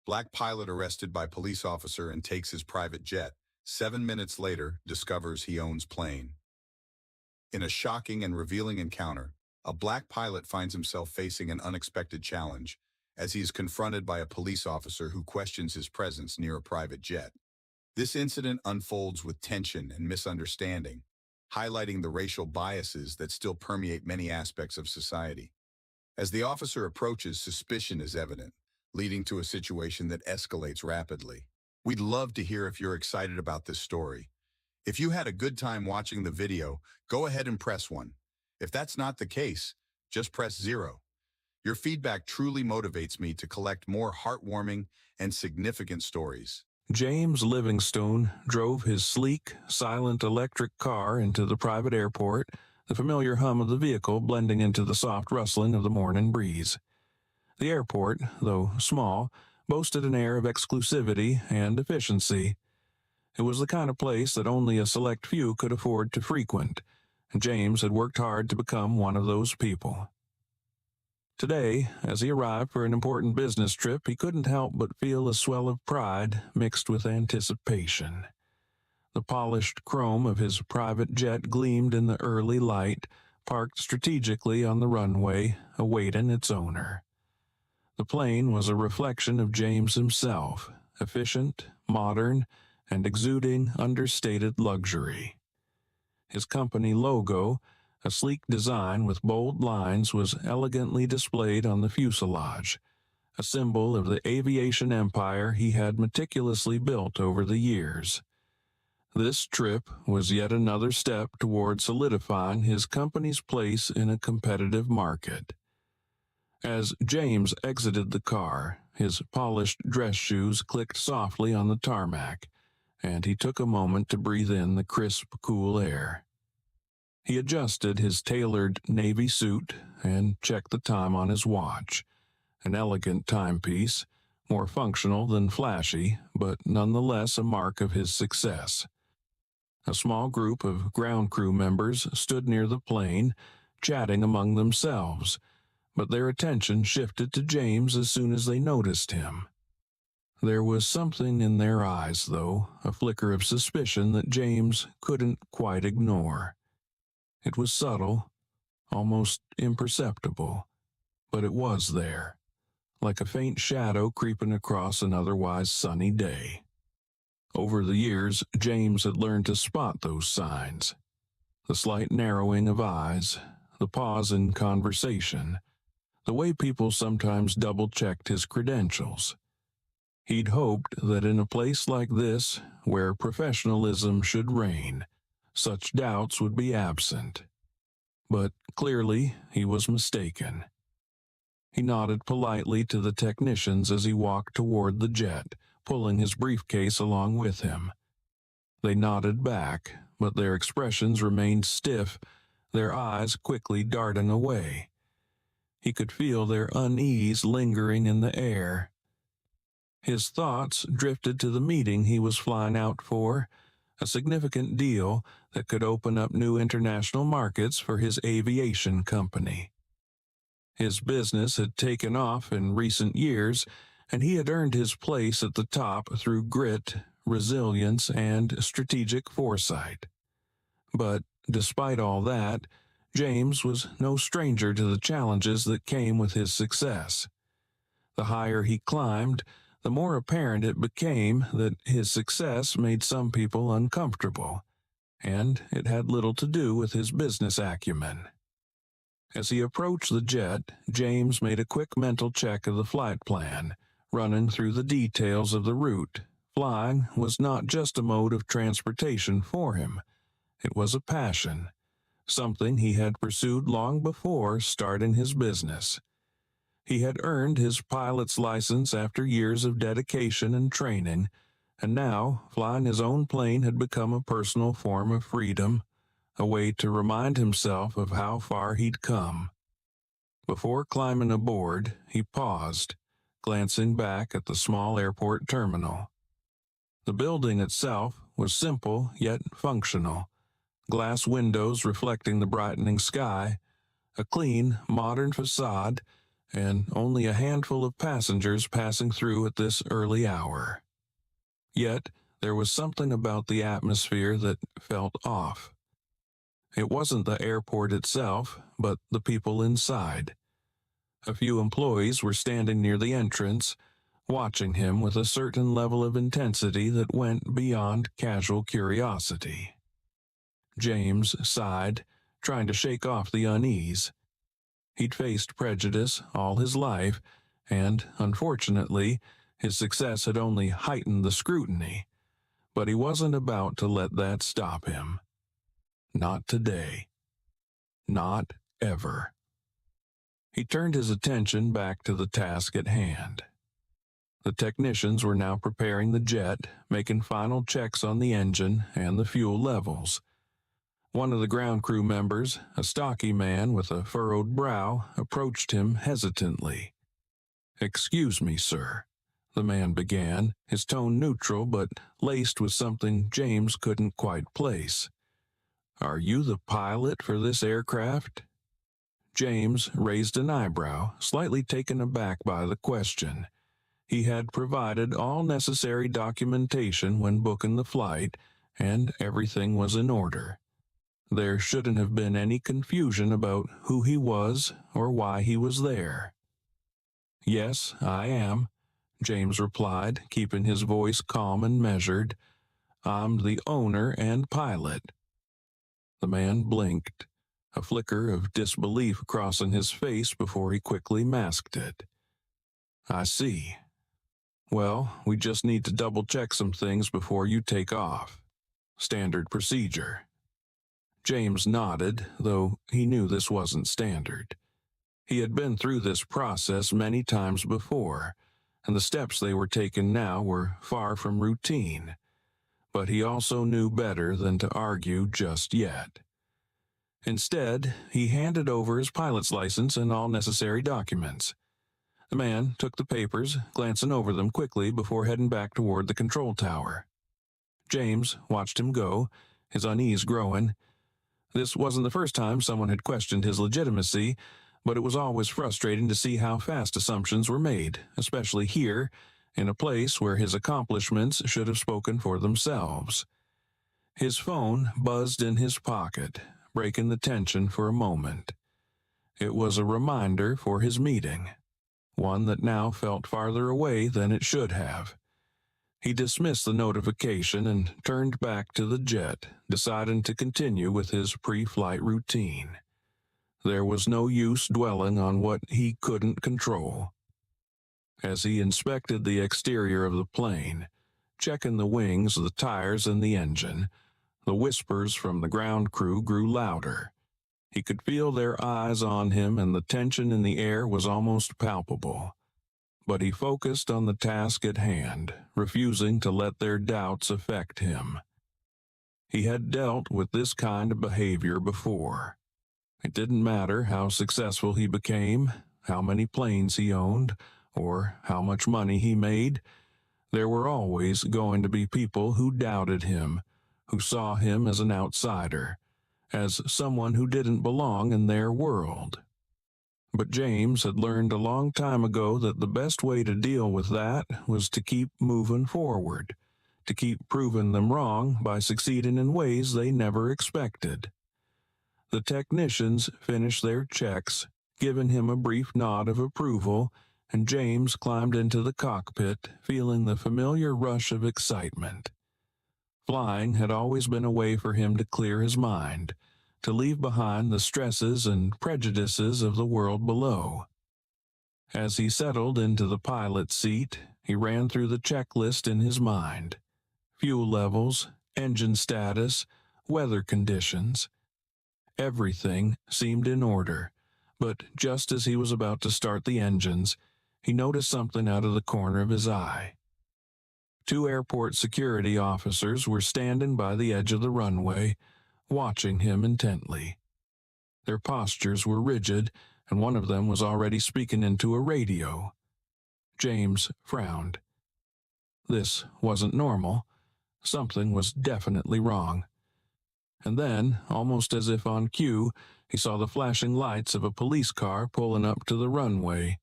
Black pilot arrested by police officer and takes his private jet. 7 minutes later, discovers he owns plane. In a shocking and revealing encounter, a black pilot finds himself facing an unexpected challenge as he is confronted by a police officer who questions his presence near a private jet. This incident unfolds with tension and misunderstanding, highlighting the racial biases that still permeate many aspects of society. As the officer approaches, suspicion is evident, leading to a situation that escalates rapidly. We'd love to hear if you're excited about this story. If you had a good time watching the video, go ahead and press 1. If that's not the case, just press 0. Your feedback truly motivates me to collect more heartwarming and significant stories. James Livingstone drove his sleek, silent electric car into the private airport, the familiar hum of the vehicle blending into the soft rustling of the morning breeze. The airport, though small, boasted an air of exclusivity and efficiency. It was the kind of place that only a select few could afford to frequent, and James had worked hard to become one of those people. Today, as he arrived for an important business trip, he couldn't help but feel a swell of pride mixed with anticipation. The polished chrome of his private jet gleamed in the early light, parked strategically on the runway, awaiting its owner. The plane was a reflection of James himself, efficient, modern, and exuding understated luxury. His company logo, a sleek design with bold lines, was elegantly displayed on the fuselage, a symbol of the aviation empire he had meticulously built over the years. This trip was yet another step toward solidifying his company's place in a competitive market. As James exited the car, his polished dress shoes clicked softly on the tarmac, and he took a moment to breathe in the crisp, cool air. He adjusted his tailored navy suit and checked the time on his watch, an elegant timepiece, more functional than flashy, but nonetheless a mark of his success. A small group of ground crew members stood near the plane, chatting among themselves, but their attention shifted to James as soon as they noticed him. There was something in their eyes, though, a flicker of suspicion that James couldn't quite ignore. It was subtle, almost imperceptible, but it was there, like a faint shadow creeping across an otherwise sunny day. Over the years, James had learned to spot those signs. The slight narrowing of eyes, the pause in conversation, the way people sometimes double-checked his credentials. He'd hoped that in a place like this, where professionalism should reign, such doubts would be absent. But clearly he was mistaken. He nodded politely to the technicians as he walked toward the jet, pulling his briefcase along with him. They nodded back, but their expressions remained stiff, their eyes quickly darting away. He could feel their unease lingering in the air. His thoughts drifted to the meeting he was flying out for, a significant deal that could open up new international markets for his aviation company. His business had taken off in recent years, and he had earned his place at the top through grit, resilience, and strategic foresight. But despite all that, James was no stranger to the challenges that came with his success. The higher he climbed, the more apparent it became that his success made some people uncomfortable, and it had little to do with his business acumen. As he approached the jet, James made a quick mental check of the flight plan, running through the details of the route. Flying was not just a mode of transportation for him. It was a passion, something he had pursued long before starting his business. He had earned his pilot's license after years of dedication and training, and now flying his own plane had become a personal form of freedom, a way to remind himself of how far he'd come. Before climbing aboard, he paused, glancing back at the small airport terminal. The building itself was simple yet functional, glass windows reflecting the brightening sky, a clean, modern facade, and only a handful of passengers passing through at this early hour. Yet, there was something about the atmosphere that felt off. It wasn't the airport itself, but the people inside. A few employees were standing near the entrance, watching him with a certain level of intensity that went beyond casual curiosity. James sighed, trying to shake off the unease. He'd faced prejudice all his life, and, unfortunately, his success had only heightened the scrutiny. But he wasn't about to let that stop him. Not today. Not ever. He turned his attention back to the task at hand. The technicians were now preparing the jet, making final checks on the engine and the fuel levels. One of the ground crew members, a stocky man with a furrowed brow, approached him hesitantly. "Excuse me, sir," the man began, his tone neutral but laced with something James couldn't quite place. "Are you the pilot for this aircraft?" James raised an eyebrow, slightly taken aback by the question. He had provided all necessary documentation when booking the flight, and everything was in order. There shouldn't have been any confusion about who he was or why he was there. "Yes, I am," James replied, keeping his voice calm and measured. "I'm the owner and pilot." The man blinked, a flicker of disbelief crossing his face before he quickly masked it. "I see. Well, we just need to double-check some things before you take off. Standard procedure." James nodded, though he knew this wasn't standard. He had been through this process many times before, and the steps they were taking now were far from routine. But he also knew better than to argue just yet. Instead, he handed over his pilot's license and all necessary documents. The man took the papers, glancing over them quickly before heading back toward the control tower. James watched him go, his unease growing. This wasn't the first time someone had questioned his legitimacy, but it was always frustrating to see how fast assumptions were made, especially here, in a place where his accomplishments should have spoken for themselves. His phone buzzed in his pocket, breaking the tension for a moment. It was a reminder for his meeting, one that now felt farther away than it should have. He dismissed the notification and turned back to the jet, deciding to continue with his pre-flight routine. There was no use dwelling on what he couldn't control. As he inspected the exterior of the plane, checking the wings, the tires, and the engine, the whispers from the ground crew grew louder. He could feel their eyes on him, and the tension in the air was almost palpable. But he focused on the task at hand, refusing to let their doubts affect him. He had dealt with this kind of behavior before. It didn't matter how successful he became, how many planes he owned, or how much money he made. There were always going to be people who doubted him, who saw him as an outsider, as someone who didn't belong in their world. But James had learned a long time ago that the best way to deal with that was to keep moving forward, to keep proving them wrong by succeeding in ways they never expected. The technicians finished their checks, giving him a brief nod of approval, and James climbed into the cockpit, feeling the familiar rush of excitement. Flying had always been a way for him to clear his mind, to leave behind the stresses and prejudices of the world below. As he settled into the pilot's seat, he ran through the checklist in his mind. Fuel levels, engine status, weather conditions. Everything seemed in order, but just as he was about to start the engines, he noticed something out of the corner of his eye. 2 airport security officers were standing by the edge of the runway, watching him intently. Their postures were rigid, and one of them was already speaking into a radio. James frowned. This wasn't normal. Something was definitely wrong. And then, almost as if on cue, he saw the flashing lights of a police car pulling up to the runway.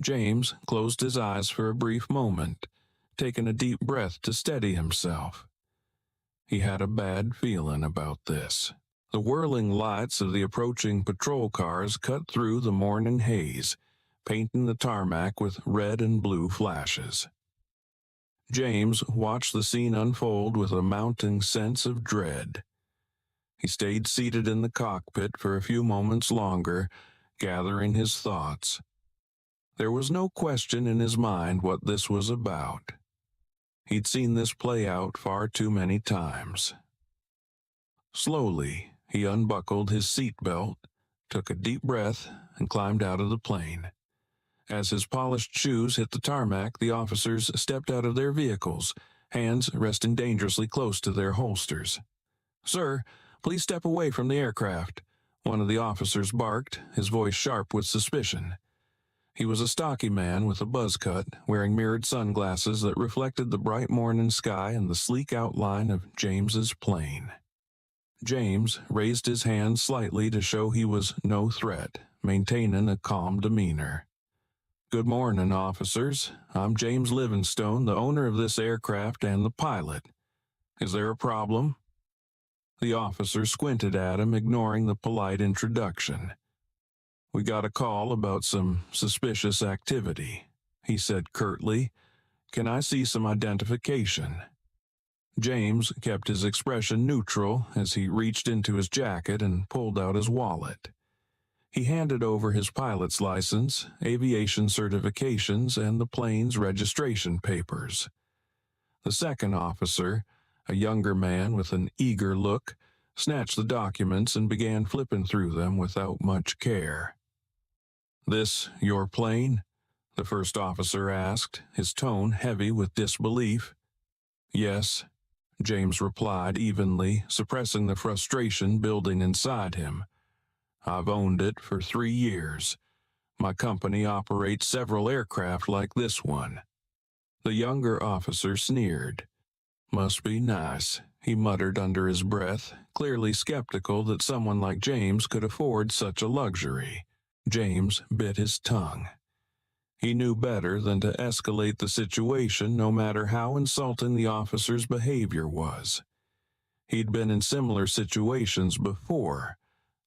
James closed his eyes for a brief moment, taking a deep breath to steady himself. He had a bad feeling about this. The whirling lights of the approaching patrol cars cut through the morning haze, painting the tarmac with red and blue flashes. James watched the scene unfold with a mounting sense of dread. He stayed seated in the cockpit for a few moments longer, gathering his thoughts. There was no question in his mind what this was about. He'd seen this play out far too many times. Slowly, he unbuckled his seatbelt, took a deep breath, and climbed out of the plane. As his polished shoes hit the tarmac, the officers stepped out of their vehicles, hands resting dangerously close to their holsters. "Sir, please step away from the aircraft," one of the officers barked, his voice sharp with suspicion. He was a stocky man with a buzz cut, wearing mirrored sunglasses that reflected the bright morning sky and the sleek outline of James's plane. James raised his hand slightly to show he was no threat, maintaining a calm demeanor. "Good morning, officers. I'm James Livingstone, the owner of this aircraft and the pilot. Is there a problem?" The officer squinted at him, ignoring the polite introduction. "We got a call about some suspicious activity," he said curtly. "Can I see some identification?" James kept his expression neutral as he reached into his jacket and pulled out his wallet. He handed over his pilot's license, aviation certifications, and the plane's registration papers. The second officer, a younger man with an eager look, snatched the documents and began flipping through them without much care. "This your plane?" the first officer asked, his tone heavy with disbelief. "Yes," James replied evenly, suppressing the frustration building inside him. "I've owned it for 3 years. My company operates several aircraft like this one." The younger officer sneered. "Must be nice," he muttered under his breath, clearly skeptical that someone like James could afford such a luxury. James bit his tongue. He knew better than to escalate the situation, no matter how insulting the officer's behavior was. He'd been in similar situations before.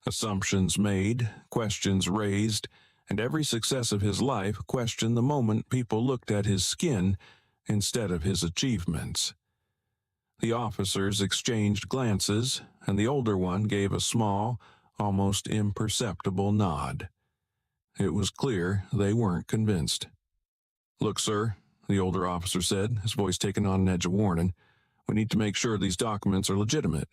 Assumptions made, questions raised, and every success of his life questioned the moment people looked at his skin instead of his achievements. The officers exchanged glances, and the older one gave a small, almost imperceptible nod. It was clear they weren't convinced. "Look, sir," the older officer said, his voice taking on an edge of warning, "we need to make sure these documents are legitimate.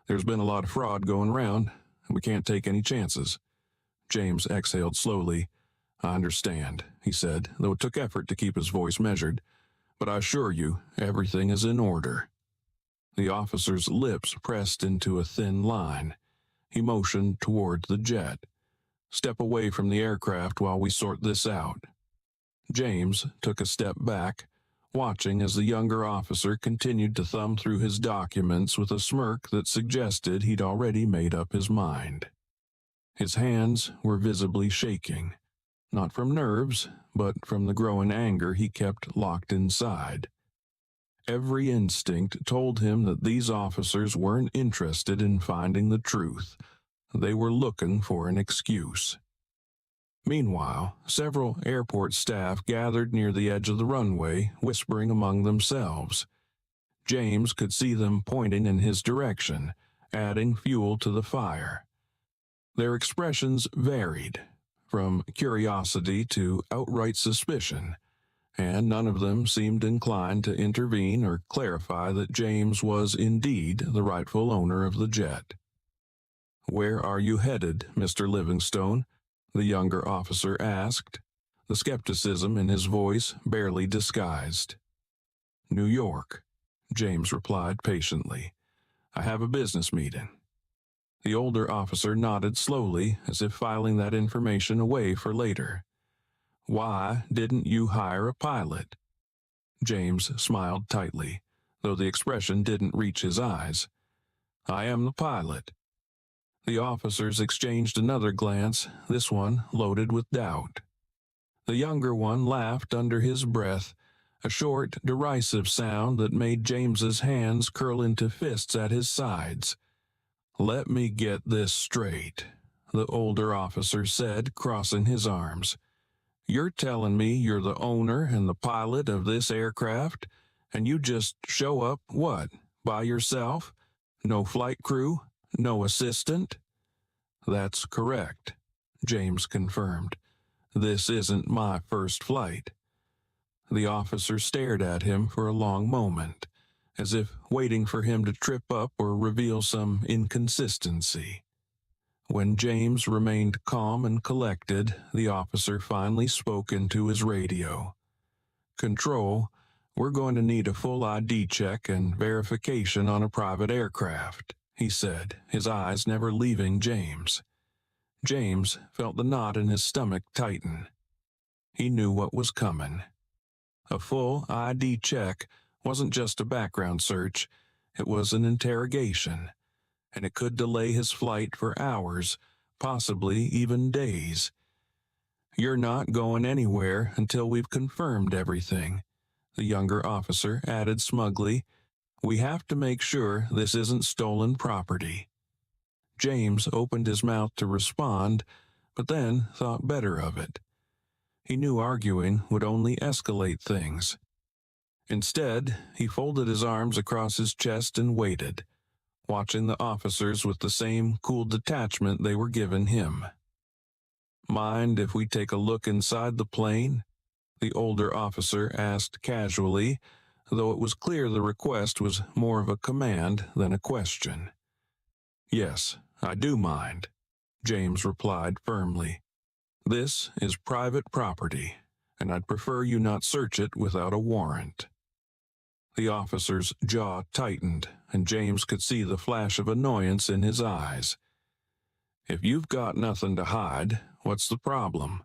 There's been a lot of fraud going around, and we can't take any chances." James exhaled slowly. "I understand," he said, though it took effort to keep his voice measured. "But I assure you, everything is in order." The officer's lips pressed into a thin line. He motioned toward the jet. "Step away from the aircraft while we sort this out." James took a step back, watching as the younger officer continued to thumb through his documents with a smirk that suggested he'd already made up his mind. His hands were visibly shaking, not from nerves, but from the growing anger he kept locked inside. Every instinct told him that these officers weren't interested in finding the truth. They were looking for an excuse. Meanwhile, several airport staff gathered near the edge of the runway, whispering among themselves. James could see them pointing in his direction, adding fuel to the fire. Their expressions varied, from curiosity to outright suspicion, and none of them seemed inclined to intervene or clarify that James was indeed the rightful owner of the jet. "Where are you headed, Mr. Livingstone?" the younger officer asked, the skepticism in his voice barely disguised. "New York," James replied patiently. "I have a business meeting." The older officer nodded slowly, as if filing that information away for later. "Why didn't you hire a pilot?" James smiled tightly, though the expression didn't reach his eyes. I am the pilot." The officers exchanged another glance, this one loaded with doubt. The younger one laughed under his breath, a short, derisive sound that made James's hands curl into fists at his sides. "Let me get this straight," the older officer said, crossing his arms. "You're telling me you're the owner and the pilot of this aircraft, and you just show up, what, by yourself? No flight crew? No assistant?" "That's correct," James confirmed. "This isn't my first flight." The officer stared at him for a long moment, as if waiting for him to trip up or reveal some inconsistency. When James remained calm and collected, the officer finally spoke into his radio. "Control, we're going to need a full ID check and verification on a private aircraft," he said, his eyes never leaving James. James felt the knot in his stomach tighten. He knew what was coming. A full ID check wasn't just a background search, it was an interrogation, and it could delay his flight for hours, possibly even days. "You're not going anywhere until we've confirmed everything," the younger officer added smugly. "We have to make sure this isn't stolen property." James opened his mouth to respond, but then thought better of it. He knew arguing would only escalate things. Instead, he folded his arms across his chest and waited, watching the officers with the same cool detachment they were giving him. "Mind if we take a look inside the plane?" the older officer asked casually, though it was clear the request was more of a command than a question. "Yes, I do mind," James replied firmly. "This is private property, and I'd prefer you not search it without a warrant." The officer's jaw tightened, and James could see the flash of annoyance in his eyes. "If you've got nothing to hide, what's the problem?"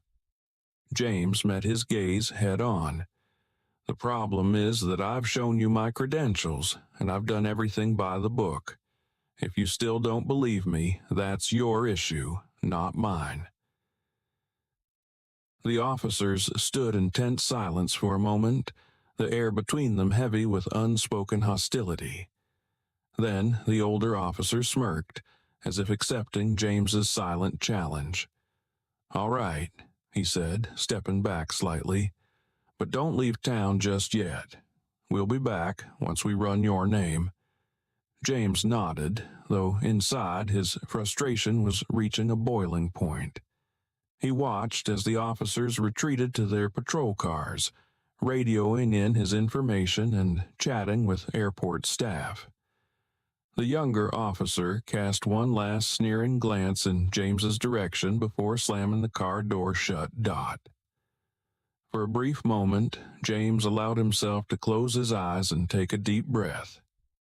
James met his gaze head on. "The problem is that I've shown you my credentials, and I've done everything by the book. If you still don't believe me, that's your issue, not mine." The officers stood in tense silence for a moment, the air between them heavy with unspoken hostility. Then the older officer smirked, as if accepting James's silent challenge. "All right," he said, stepping back slightly, "but don't leave town just yet. We'll be back once we run your name." James nodded, though inside his frustration was reaching a boiling point. He watched as the officers retreated to their patrol cars, radioing in his information and chatting with airport staff. The younger officer cast one last sneering glance in James's direction before slamming the car door shut. For a brief moment, James allowed himself to close his eyes and take a deep breath.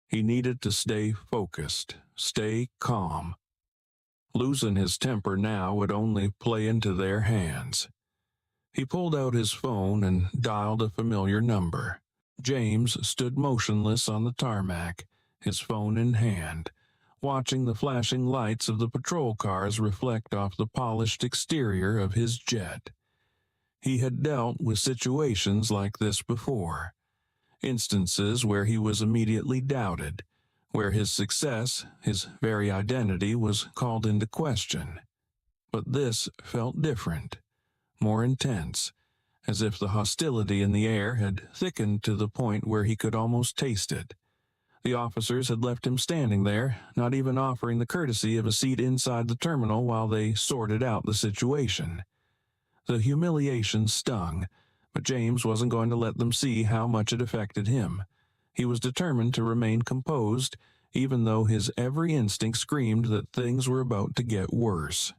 He needed to stay focused, stay calm. Losing his temper now would only play into their hands. He pulled out his phone and dialed a familiar number. James stood motionless on the tarmac, his phone in hand, watching the flashing lights of the patrol cars reflect off the polished exterior of his jet. He had dealt with situations like this before. Instances where he was immediately doubted, where his success, his very identity, was called into question. But this felt different, more intense, as if the hostility in the air had thickened to the point where he could almost taste it. The officers had left him standing there, not even offering the courtesy of a seat inside the terminal while they sorted out the situation. The humiliation stung, but James wasn't going to let them see how much it affected him. He was determined to remain composed, even though his every instinct screamed that things were about to get worse.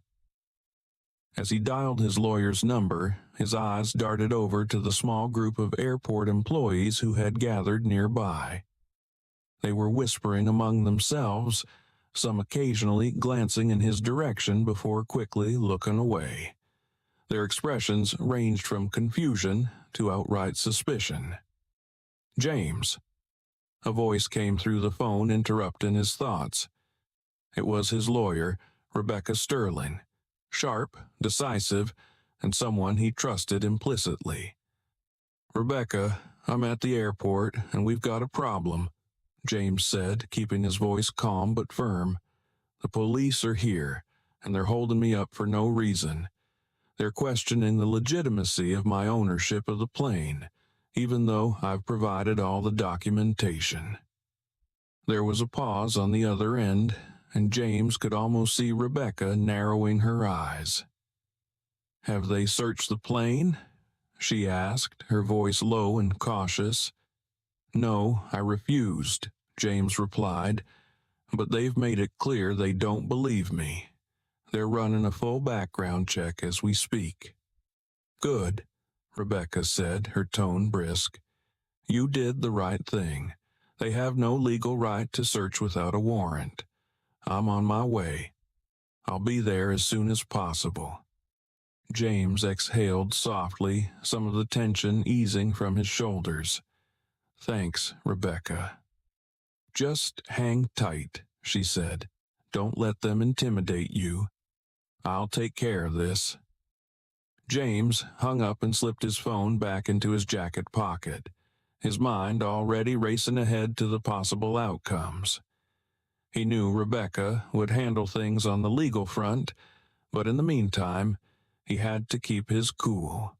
As he dialed his lawyer's number, his eyes darted over to the small group of airport employees who had gathered nearby. They were whispering among themselves, some occasionally glancing in his direction before quickly looking away. Their expressions ranged from confusion to outright suspicion. "James." A voice came through the phone, interrupting his thoughts. It was his lawyer, Rebecca Sterling, sharp, decisive, and someone he trusted implicitly. "Rebecca, I'm at the airport, and we've got a problem," James said, keeping his voice calm but firm. "The police are here, and they're holding me up for no reason. They're questioning the legitimacy of my ownership of the plane, even though I've provided all the documentation." There was a pause on the other end, and James could almost see Rebecca narrowing her eyes. "Have they searched the plane?" she asked, her voice low and cautious. "No, I refused," James replied, "but they've made it clear they don't believe me. They're running a full background check as we speak." "Good," Rebecca said, her tone brisk. "You did the right thing. They have no legal right to search without a warrant. I'm on my way. I'll be there as soon as possible." James exhaled softly, some of the tension easing from his shoulders. "Thanks, Rebecca." "Just hang tight," she said. "Don't let them intimidate you. I'll take care of this." James hung up and slipped his phone back into his jacket pocket, his mind already racing ahead to the possible outcomes. He knew Rebecca would handle things on the legal front, but in the meantime, he had to keep his cool.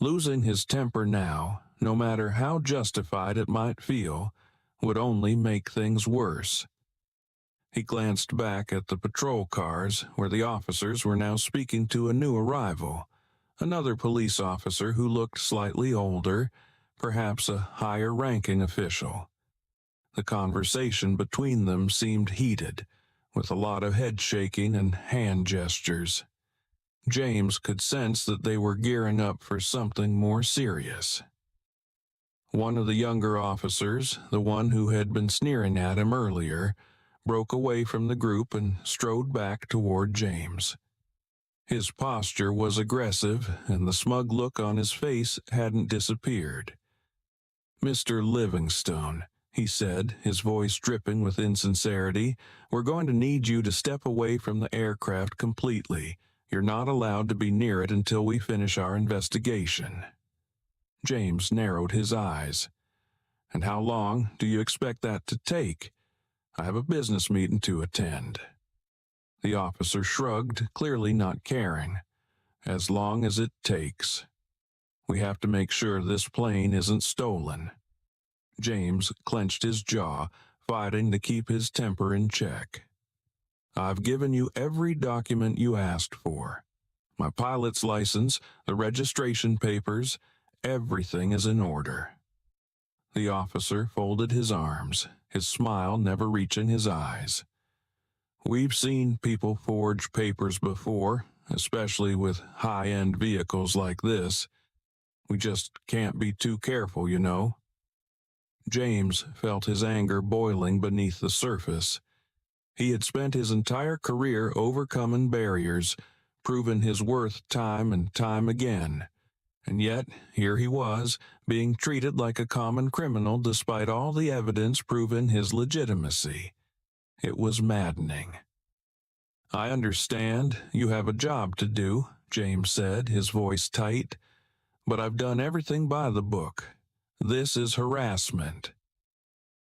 Losing his temper now, no matter how justified it might feel, would only make things worse. He glanced back at the patrol cars, where the officers were now speaking to a new arrival, another police officer who looked slightly older, perhaps a higher-ranking official. The conversation between them seemed heated, with a lot of head shaking and hand gestures. James could sense that they were gearing up for something more serious. One of the younger officers, the one who had been sneering at him earlier, broke away from the group and strode back toward James. His posture was aggressive, and the smug look on his face hadn't disappeared. "Mr. Livingstone," he said, his voice dripping with insincerity, "we're going to need you to step away from the aircraft completely. You're not allowed to be near it until we finish our investigation." James narrowed his eyes. "And how long do you expect that to take? I have a business meeting to attend." The officer shrugged, clearly not caring. "As long as it takes. We have to make sure this plane isn't stolen." James clenched his jaw, fighting to keep his temper in check. "I've given you every document you asked for. My pilot's license, the registration papers, everything is in order." The officer folded his arms, his smile never reaching his eyes. "We've seen people forge papers before, especially with high-end vehicles like this. We just can't be too careful, you know." James felt his anger boiling beneath the surface. He had spent his entire career overcoming barriers, proving his worth time and time again. And yet, here he was, being treated like a common criminal despite all the evidence proving his legitimacy. It was maddening. "I understand you have a job to do," James said, his voice tight, "but I've done everything by the book. This is harassment."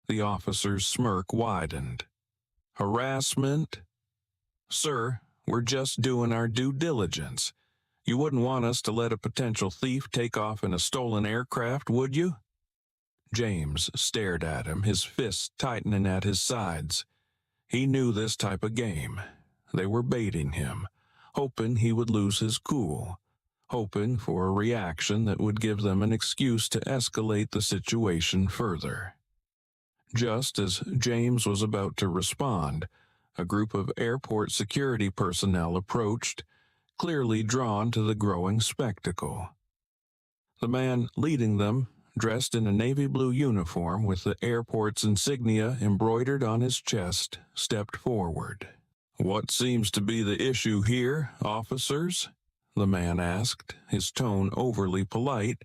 The officer's smirk widened. "Harassment? Sir, we're just doing our due diligence. You wouldn't want us to let a potential thief take off in a stolen aircraft, would you?" James stared at him, his fists tightening at his sides. He knew this type of game. They were baiting him, hoping he would lose his cool, hoping for a reaction that would give them an excuse to escalate the situation further. Just as James was about to respond, a group of airport security personnel approached, clearly drawn to the growing spectacle. The man leading them, dressed in a navy blue uniform with the airport's insignia embroidered on his chest, stepped forward. "What seems to be the issue here, officers?" the man asked, his tone overly polite,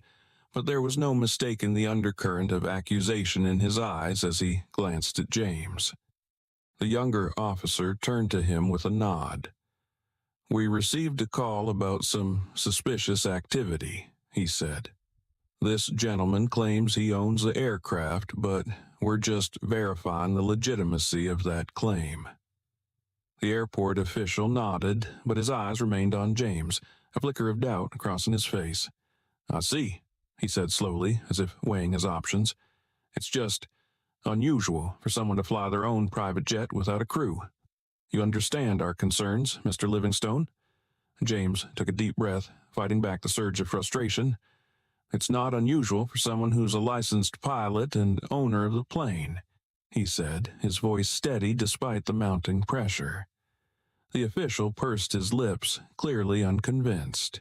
but there was no mistaking the undercurrent of accusation in his eyes as he glanced at James. The younger officer turned to him with a nod. "We received a call about some suspicious activity," he said. "This gentleman claims he owns the aircraft, but we're just verifying the legitimacy of that claim." The airport official nodded, but his eyes remained on James, a flicker of doubt crossing his face. "I see," he said slowly, as if weighing his options. "It's just unusual for someone to fly their own private jet without a crew. You understand our concerns, Mr. Livingstone?" James took a deep breath, fighting back the surge of frustration. "It's not unusual for someone who's a licensed pilot and owner of the plane," he said, his voice steady despite the mounting pressure. The official pursed his lips, clearly unconvinced.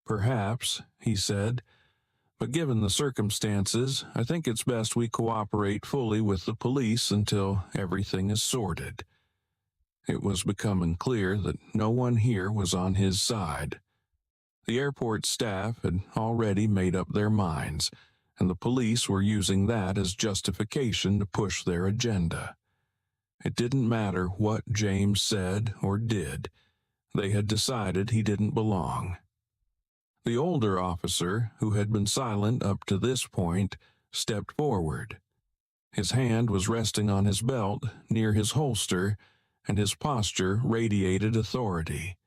"Perhaps," he said, "but given the circumstances, I think it's best we cooperate fully with the police until everything is sorted." It was becoming clear that no one here was on his side. The airport staff had already made up their minds, and the police were using that as justification to push their agenda. It didn't matter what James said or did. They had decided he didn't belong. The older officer, who had been silent up to this point, stepped forward. His hand was resting on his belt near his holster, and his posture radiated authority.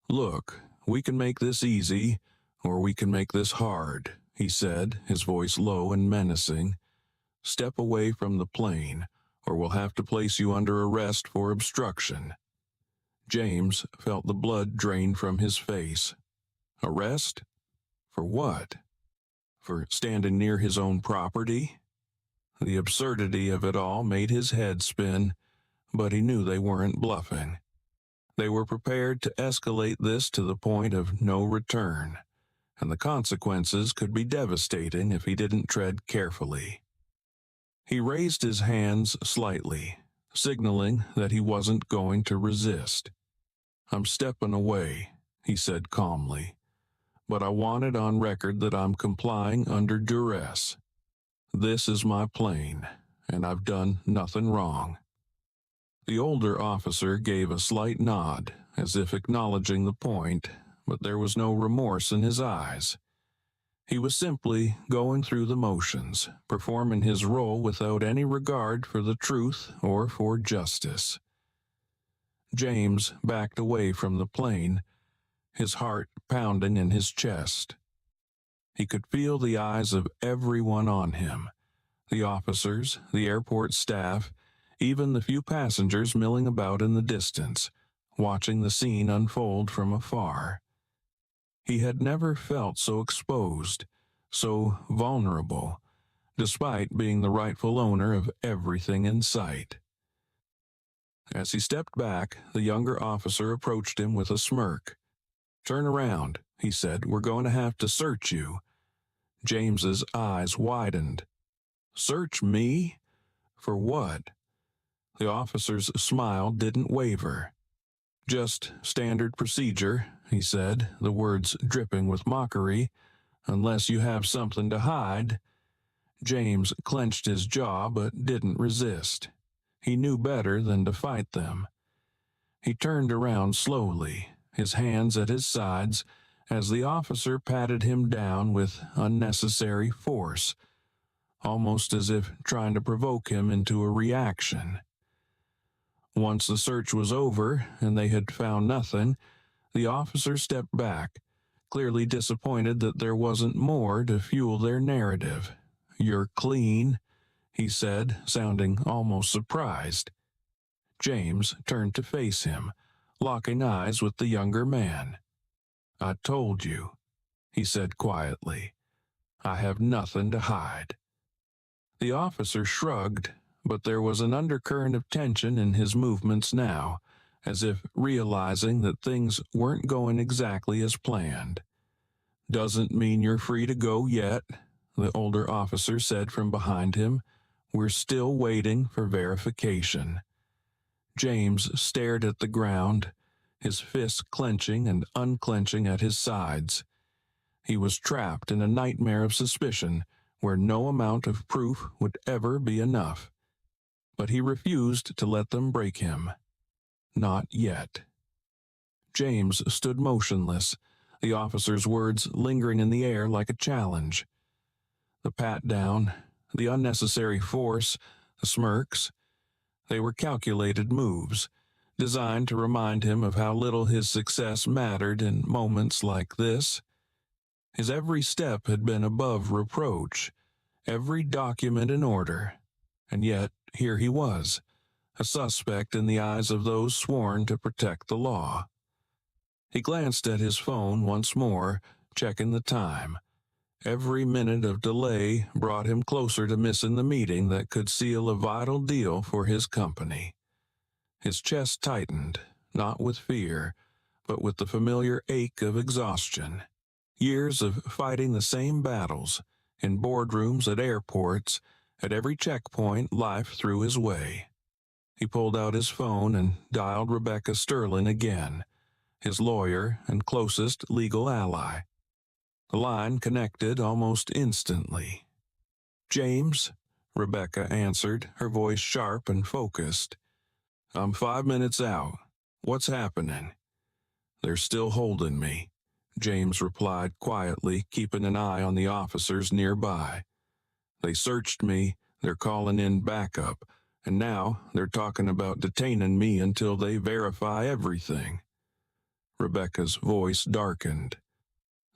"Look, we can make this easy, or we can make this hard," he said, his voice low and menacing. "Step away from the plane, or we'll have to place you under arrest for obstruction." James felt the blood drain from his face. Arrest? For what? For standing near his own property? The absurdity of it all made his head spin, but he knew they weren't bluffing. They were prepared to escalate this to the point of no return, and the consequences could be devastating if he didn't tread carefully. He raised his hands slightly, signaling that he wasn't going to resist. "I'm stepping away," he said calmly, "but I want it on record that I'm complying under duress. This is my plane, and I've done nothing wrong." The older officer gave a slight nod, as if acknowledging the point, but there was no remorse in his eyes. He was simply going through the motions, performing his role without any regard for the truth or for justice. James backed away from the plane, his heart pounding in his chest. He could feel the eyes of everyone on him, the officers, the airport staff, even the few passengers milling about in the distance, watching the scene unfold from afar. He had never felt so exposed, so vulnerable, despite being the rightful owner of everything in sight. As he stepped back, the younger officer approached him with a smirk. "Turn around," he said. "We're going to have to search you." James's eyes widened. "Search me? For what?" The officer's smile didn't waver. "Just standard procedure," he said, the words dripping with mockery. "Unless you have something to hide." James clenched his jaw but didn't resist. He knew better than to fight them. He turned around slowly, his hands at his sides, as the officer patted him down with unnecessary force, almost as if trying to provoke him into a reaction. Once the search was over and they had found nothing, the officer stepped back, clearly disappointed that there wasn't more to fuel their narrative. "You're clean," he said, sounding almost surprised. James turned to face him, locking eyes with the younger man. "I told you," he said quietly. "I have nothing to hide." The officer shrugged, but there was an undercurrent of tension in his movements now, as if realizing that things weren't going exactly as planned. "Doesn't mean you're free to go yet," the older officer said from behind him. "We're still waiting for verification." James stared at the ground, his fists clenching and unclenching at his sides. He was trapped in a nightmare of suspicion where no amount of proof would ever be enough. but he refused to let them break him. Not yet. James stood motionless, the officer's words lingering in the air like a challenge. The pat-down, the unnecessary force, the smirks, they were calculated moves, designed to remind him of how little his success mattered in moments like this. His every step had been above reproach, every document in order, and yet here he was, a suspect in the eyes of those sworn to protect the law. He glanced at his phone once more, checking the time. Every minute of delay brought him closer to missing the meeting that could seal a vital deal for his company. His chest tightened, not with fear, but with the familiar ache of exhaustion. Years of fighting the same battles, in boardrooms, at airports, at every checkpoint life threw his way. He pulled out his phone and dialed Rebecca Sterling again, his lawyer and closest legal ally. The line connected almost instantly. "James," Rebecca answered, her voice sharp and focused. "I'm 5 minutes out. What's happening?" "They're still holding me," James replied quietly, keeping an eye on the officers nearby. "They searched me, they're calling in backup, and now they're talking about detaining me until they verify everything." Rebecca's voice darkened.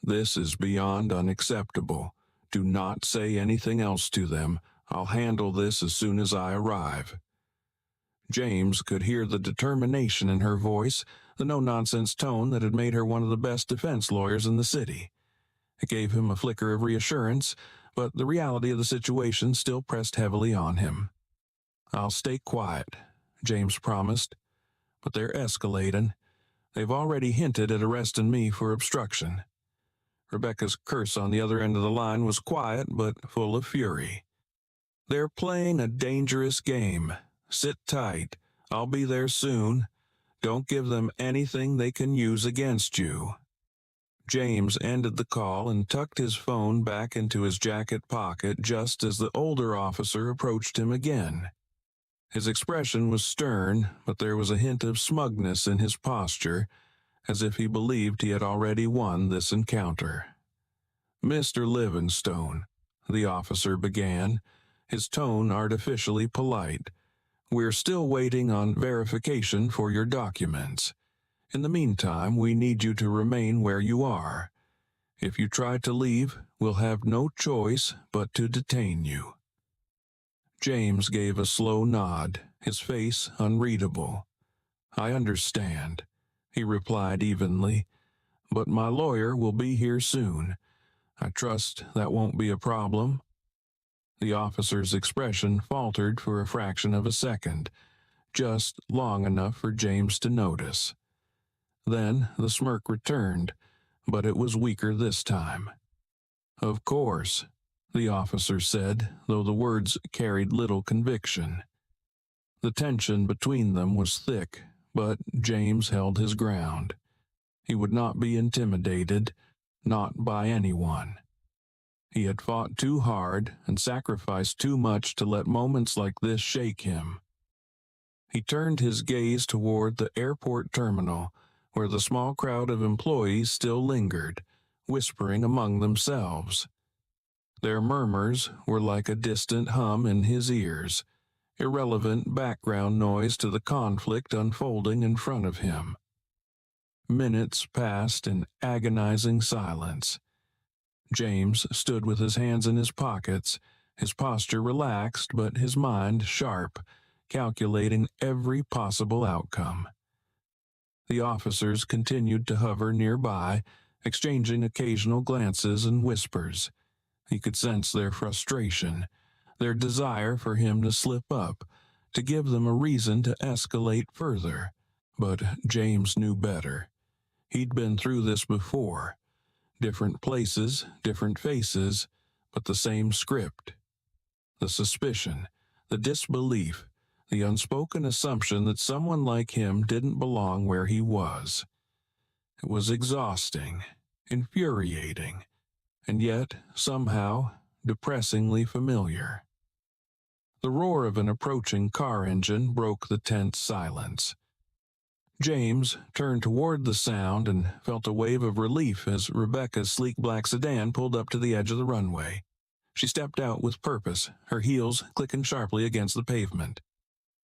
"This is beyond unacceptable. Do not say anything else to them. I'll handle this as soon as I arrive." James could hear the determination in her voice, the no-nonsense tone that had made her one of the best defense lawyers in the city. It gave him a flicker of reassurance, but the reality of the situation still pressed heavily on him. "I'll stay quiet," James promised. "But they're escalating. They've already hinted at arresting me for obstruction." Rebecca's curse on the other end of the line was quiet but full of fury. "They're playing a dangerous game. Sit tight. I'll be there soon. Don't give them anything they can use against you." James ended the call and tucked his phone back into his jacket pocket just as the older officer approached him again. His expression was stern, but there was a hint of smugness in his posture, as if he believed he had already won this encounter. "Mr. Livingstone," the officer began, his tone artificially polite, "we're still waiting on verification for your documents. In the meantime, we need you to remain where you are. If you try to leave, we'll have no choice but to detain you." James gave a slow nod, his face unreadable. "I understand," he replied evenly, "but my lawyer will be here soon. I trust that won't be a problem." The officer's expression faltered for a fraction of a second, just long enough for James to notice. Then the smirk returned, but it was weaker this time. "Of course," the officer said, though the words carried little conviction. The tension between them was thick, but James held his ground. He would not be intimidated, not by anyone. He had fought too hard and sacrificed too much to let moments like this shake him. He turned his gaze toward the airport terminal, where the small crowd of employees still lingered, whispering among themselves. Their murmurs were like a distant hum in his ears, irrelevant background noise to the conflict unfolding in front of him. Minutes passed in agonizing silence. James stood with his hands in his pockets, his posture relaxed but his mind sharp, calculating every possible outcome. The officers continued to hover nearby, exchanging occasional glances and whispers. He could sense their frustration, their desire for him to slip up, to give them a reason to escalate further. But James knew better. He'd been through this before. Different places, different faces, but the same script. The suspicion, the disbelief, the unspoken assumption that someone like him didn't belong where he was. It was exhausting, infuriating, and yet, somehow, depressingly familiar. The roar of an approaching car engine broke the tense silence. James turned toward the sound and felt a wave of relief as Rebecca's sleek black sedan pulled up to the edge of the runway. She stepped out with purpose, her heels clicking sharply against the pavement.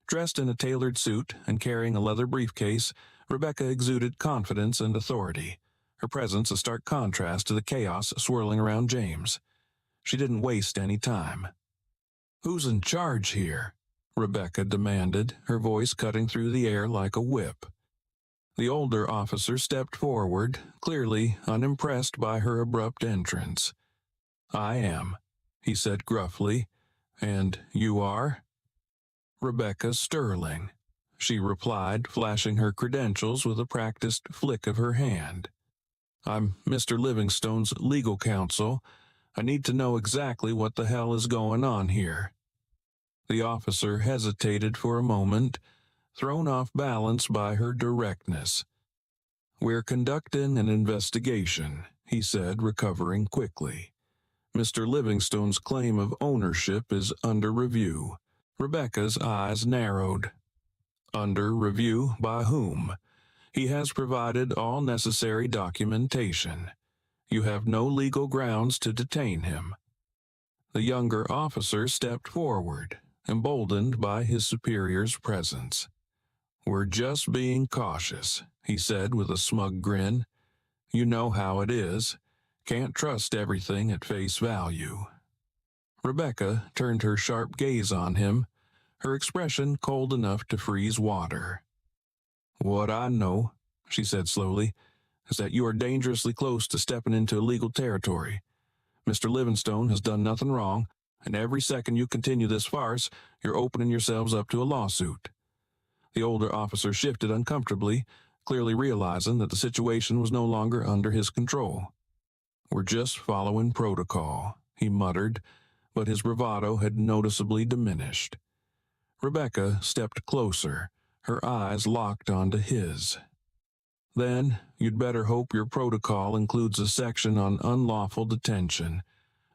Dressed in a tailored suit and carrying a leather briefcase, Rebecca exuded confidence and authority, her presence a stark contrast to the chaos swirling around James. She didn't waste any time. "Who's in charge here?" Rebecca demanded, her voice cutting through the air like a whip. The older officer stepped forward, clearly unimpressed by her abrupt entrance. "I am," he said gruffly. "And you are?" "Rebecca Sterling," she replied, flashing her credentials with a practiced flick of her hand. "I'm Mr. Livingstone's legal counsel. I need to know exactly what the hell is going on here." The officer hesitated for a moment, thrown off balance by her directness. "We're conducting an investigation," he said, recovering quickly. "Mr. Livingstone's claim of ownership is under review." Rebecca's eyes narrowed. "Under review by whom?" "He has provided all necessary documentation. You have no legal grounds to detain him." The younger officer stepped forward, emboldened by his superior's presence. "We're just being cautious," he said with a smug grin. "You know how it is. Can't trust everything at face value." Rebecca turned her sharp gaze on him, her expression cold enough to freeze water. "What I know," she said slowly, "is that you are dangerously close to stepping into illegal territory. Mr. Livingstone has done nothing wrong, and every second you continue this farce, you're opening yourselves up to a lawsuit." The older officer shifted uncomfortably, clearly realizing that the situation was no longer under his control. "We're just following protocol," he muttered, but his bravado had noticeably diminished. Rebecca stepped closer, her eyes locked onto his. "Then you'd better hope your protocol includes a section on unlawful detention,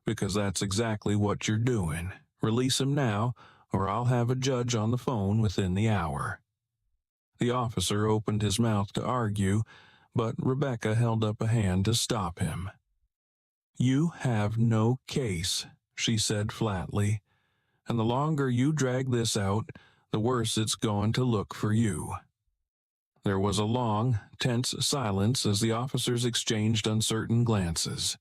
because that's exactly what you're doing. Release him now, or I'll have a judge on the phone within the hour." The officer opened his mouth to argue, but Rebecca held up a hand to stop him. "You have no case," she said flatly, "and the longer you drag this out, the worse it's going to look for you." There was a long, tense silence as the officers exchanged uncertain glances.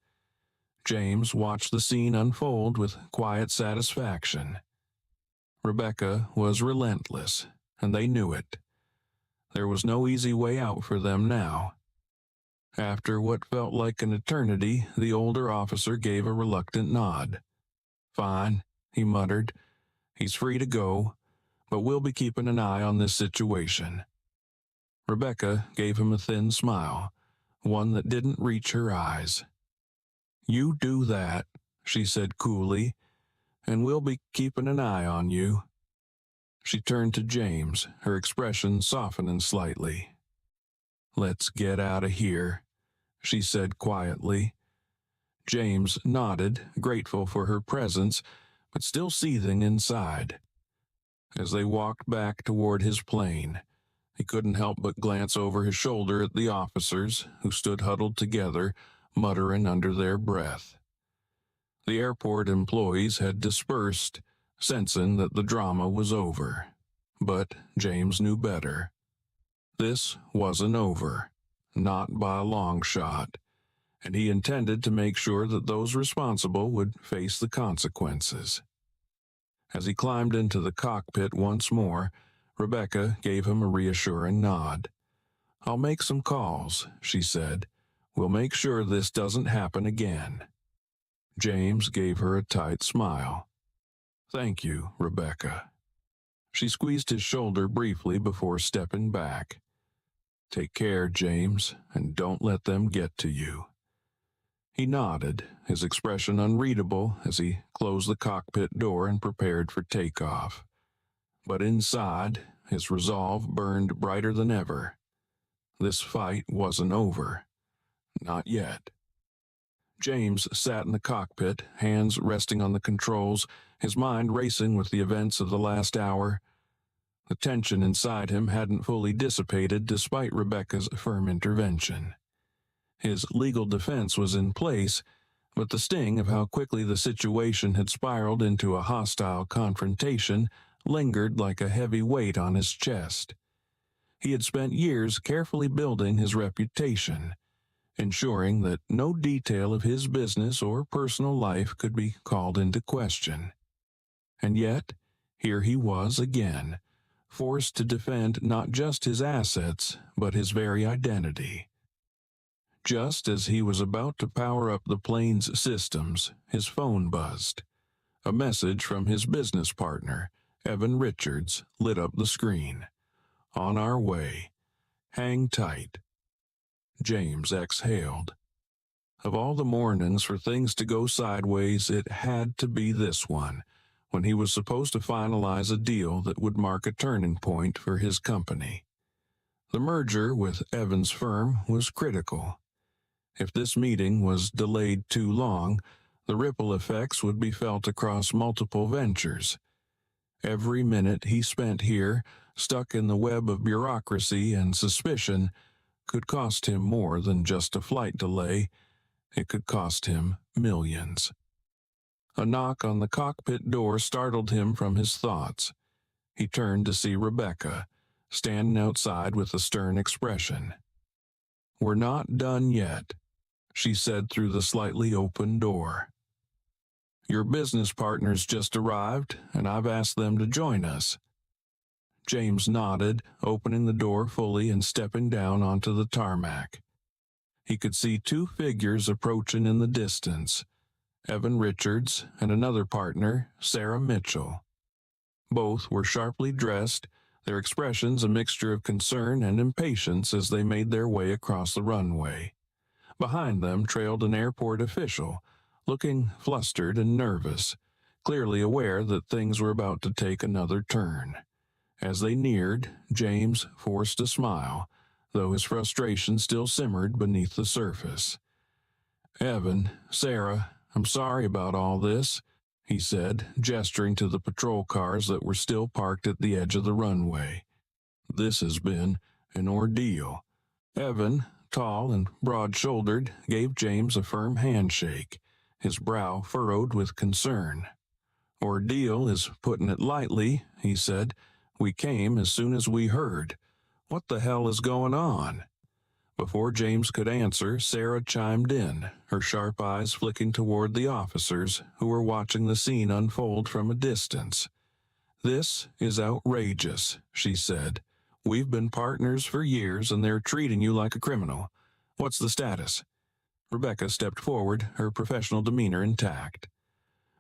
James watched the scene unfold with quiet satisfaction. Rebecca was relentless, and they knew it. There was no easy way out for them now. After what felt like an eternity, the older officer gave a reluctant nod. "Fine," he muttered. "He's free to go, but we'll be keeping an eye on this situation." Rebecca gave him a thin smile, one that didn't reach her eyes. "You do that," she said coolly, "and we'll be keeping an eye on you." She turned to James, her expression softening slightly. "Let's get out of here," she said quietly. James nodded, grateful for her presence, but still seething inside. As they walked back toward his plane, he couldn't help but glance over his shoulder at the officers, who stood huddled together, muttering under their breath. The airport employees had dispersed, sensing that the drama was over. But James knew better. This wasn't over, not by a long shot, and he intended to make sure that those responsible would face the consequences. As he climbed into the cockpit once more, Rebecca gave him a reassuring nod. "I'll make some calls," she said. "We'll make sure this doesn't happen again." James gave her a tight smile. "Thank you, Rebecca." She squeezed his shoulder briefly before stepping back. "Take care, James, and don't let them get to you." He nodded, his expression unreadable as he closed the cockpit door and prepared for takeoff. But inside, his resolve burned brighter than ever. This fight wasn't over. Not yet. James sat in the cockpit, hands resting on the controls, his mind racing with the events of the last hour. The tension inside him hadn't fully dissipated despite Rebecca's firm intervention. His legal defense was in place, but the sting of how quickly the situation had spiraled into a hostile confrontation lingered like a heavy weight on his chest. He had spent years carefully building his reputation, ensuring that no detail of his business or personal life could be called into question. And yet, here he was again, forced to defend not just his assets, but his very identity. Just as he was about to power up the plane's systems, his phone buzzed. A message from his business partner, Evan Richards, lit up the screen. "On our way. Hang tight." James exhaled. Of all the mornings for things to go sideways, it had to be this one, when he was supposed to finalize a deal that would mark a turning point for his company. The merger with Evan's firm was critical. If this meeting was delayed too long, the ripple effects would be felt across multiple ventures. Every minute he spent here, stuck in the web of bureaucracy and suspicion, could cost him more than just a flight delay. It could cost him millions. A knock on the cockpit door startled him from his thoughts. He turned to see Rebecca, standing outside with a stern expression. "We're not done yet," she said through the slightly open door. "Your business partners just arrived, and I've asked them to join us." James nodded, opening the door fully and stepping down onto the tarmac. He could see two figures approaching in the distance, Evan Richards and another partner, Sarah Mitchell. Both were sharply dressed, their expressions a mixture of concern and impatience as they made their way across the runway. Behind them trailed an airport official, looking flustered and nervous, clearly aware that things were about to take another turn. As they neared, James forced a smile, though his frustration still simmered beneath the surface. "Evan, Sarah, I'm sorry about all this," he said, gesturing to the patrol cars that were still parked at the edge of the runway. "This has been an ordeal." Evan, tall and broad-shouldered, gave James a firm handshake, his brow furrowed with concern. "Ordeal is putting it lightly," he said. "We came as soon as we heard. What the hell is going on?" Before James could answer, Sarah chimed in, her sharp eyes flicking toward the officers who were watching the scene unfold from a distance. "This is outrageous," she said. "We've been partners for years and they're treating you like a criminal. What's the status?" Rebecca stepped forward, her professional demeanor intact.